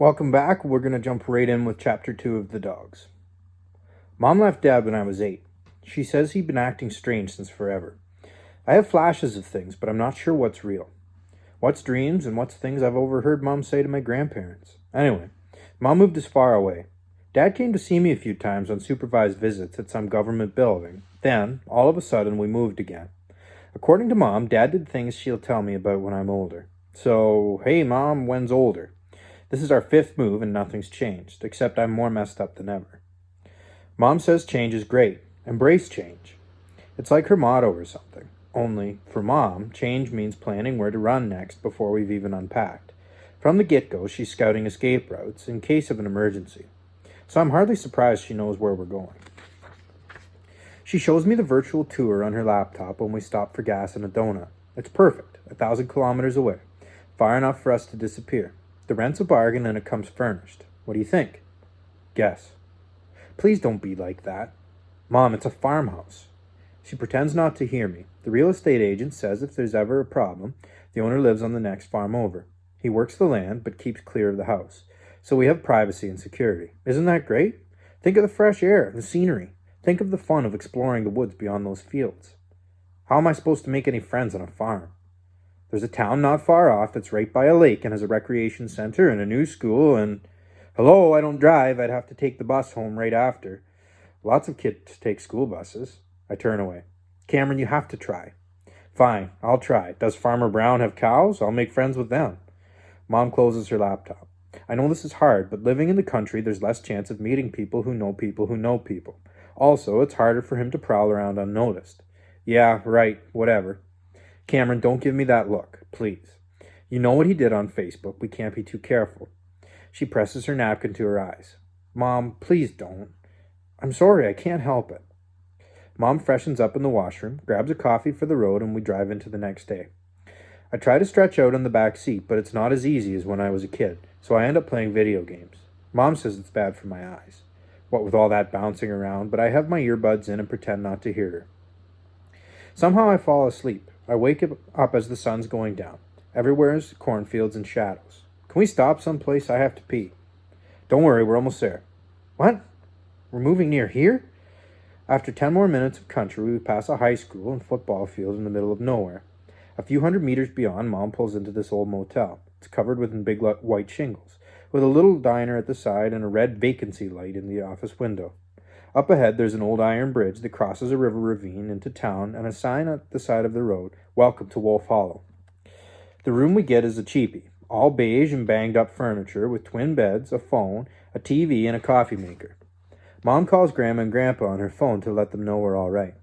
Welcome back. We're going to jump right in with chapter 2 of The Dogs. Mom left Dad when I was 8. She says he'd been acting strange since forever. I have flashes of things, but I'm not sure what's real. What's dreams and what's things I've overheard Mom say to my grandparents. Anyway, Mom moved as far away. Dad came to see me a few times on supervised visits at some government building. Then, all of a sudden, we moved again. According to Mom, Dad did things she'll tell me about when I'm older. So, hey Mom, when's older? This is our 5th move and nothing's changed, except I'm more messed up than ever. Mom says change is great. Embrace change. It's like her motto or something. Only, for Mom, change means planning where to run next before we've even unpacked. From the get-go, she's scouting escape routes in case of an emergency. So I'm hardly surprised she knows where we're going. She shows me the virtual tour on her laptop when we stop for gas and a donut. It's perfect, 1,000 kilometers away, far enough for us to disappear. The rent's a bargain and it comes furnished. What do you think? Guess. Please don't be like that. Mom, it's a farmhouse. She pretends not to hear me. The real estate agent says if there's ever a problem, the owner lives on the next farm over. He works the land, but keeps clear of the house. So we have privacy and security. Isn't that great? Think of the fresh air, the scenery. Think of the fun of exploring the woods beyond those fields. How am I supposed to make any friends on a farm? There's a town not far off that's right by a lake and has a recreation center and a new school and... Hello, I don't drive. I'd have to take the bus home right after. Lots of kids take school buses. I turn away. Cameron, you have to try. Fine, I'll try. Does Farmer Brown have cows? I'll make friends with them. Mom closes her laptop. I know this is hard, but living in the country, there's less chance of meeting people who know people who know people. Also, it's harder for him to prowl around unnoticed. Yeah, right, whatever. Cameron, don't give me that look, please. You know what he did on Facebook. We can't be too careful. She presses her napkin to her eyes. Mom, please don't. I'm sorry, I can't help it. Mom freshens up in the washroom, grabs a coffee for the road, and we drive into the next day. I try to stretch out on the back seat, but it's not as easy as when I was a kid, so I end up playing video games. Mom says it's bad for my eyes. What with all that bouncing around, but I have my earbuds in and pretend not to hear her. Somehow I fall asleep. I wake up as the sun's going down. Everywhere is cornfields and shadows. Can we stop someplace? I have to pee. Don't worry, we're almost there. What? We're moving near here? After 10 more minutes of country, we pass a high school and football field in the middle of nowhere. A few hundred meters beyond, Mom pulls into this old motel. It's covered with big white shingles, with a little diner at the side and a red vacancy light in the office window. Up ahead, there's an old iron bridge that crosses a river ravine into town and a sign at the side of the road, Welcome to Wolf Hollow. The room we get is a cheapie, all beige and banged up furniture with twin beds, a phone, a TV, and a coffee maker. Mom calls Grandma and Grandpa on her phone to let them know we're all right.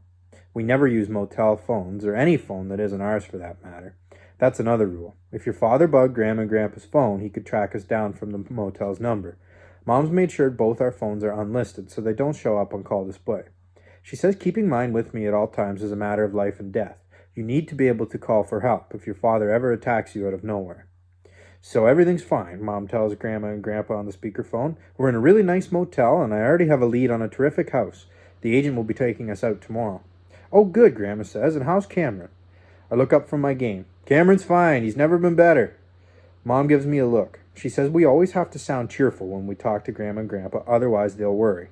We never use motel phones, or any phone that isn't ours for that matter. That's another rule. If your father bugged Grandma and Grandpa's phone, he could track us down from the motel's number. Mom's made sure both our phones are unlisted so they don't show up on call display. She says keeping mine with me at all times is a matter of life and death. You need to be able to call for help if your father ever attacks you out of nowhere. So everything's fine, Mom tells Grandma and Grandpa on the speakerphone. We're in a really nice motel and I already have a lead on a terrific house. The agent will be taking us out tomorrow. Oh good, Grandma says, and how's Cameron? I look up from my game. Cameron's fine, he's never been better. Mom gives me a look. She says we always have to sound cheerful when we talk to Grandma and Grandpa, otherwise they'll worry.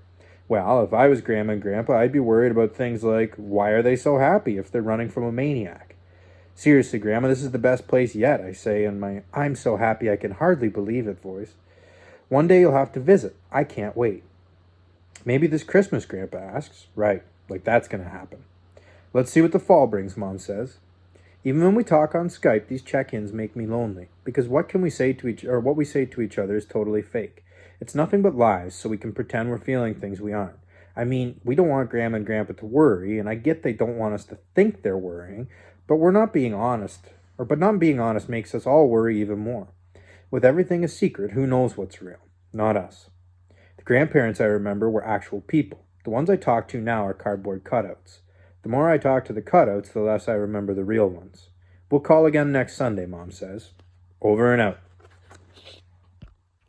Well, if I was Grandma and Grandpa, I'd be worried about things like, why are they so happy if they're running from a maniac? Seriously, Grandma, this is the best place yet, I say in my I'm so happy I can hardly believe it voice. One day you'll have to visit. I can't wait. Maybe this Christmas, Grandpa asks. Right, like that's going to happen. Let's see what the fall brings, Mom says. Even when we talk on Skype, these check-ins make me lonely, because what we say to each other is totally fake. It's nothing but lies, so we can pretend we're feeling things we aren't. I mean, we don't want Grandma and Grandpa to worry, and I get they don't want us to think they're worrying, but not being honest makes us all worry even more. With everything a secret, who knows what's real? Not us. The grandparents I remember were actual people. The ones I talk to now are cardboard cutouts. The more I talk to the cutouts, the less I remember the real ones. We'll call again next Sunday, Mom says. Over and out.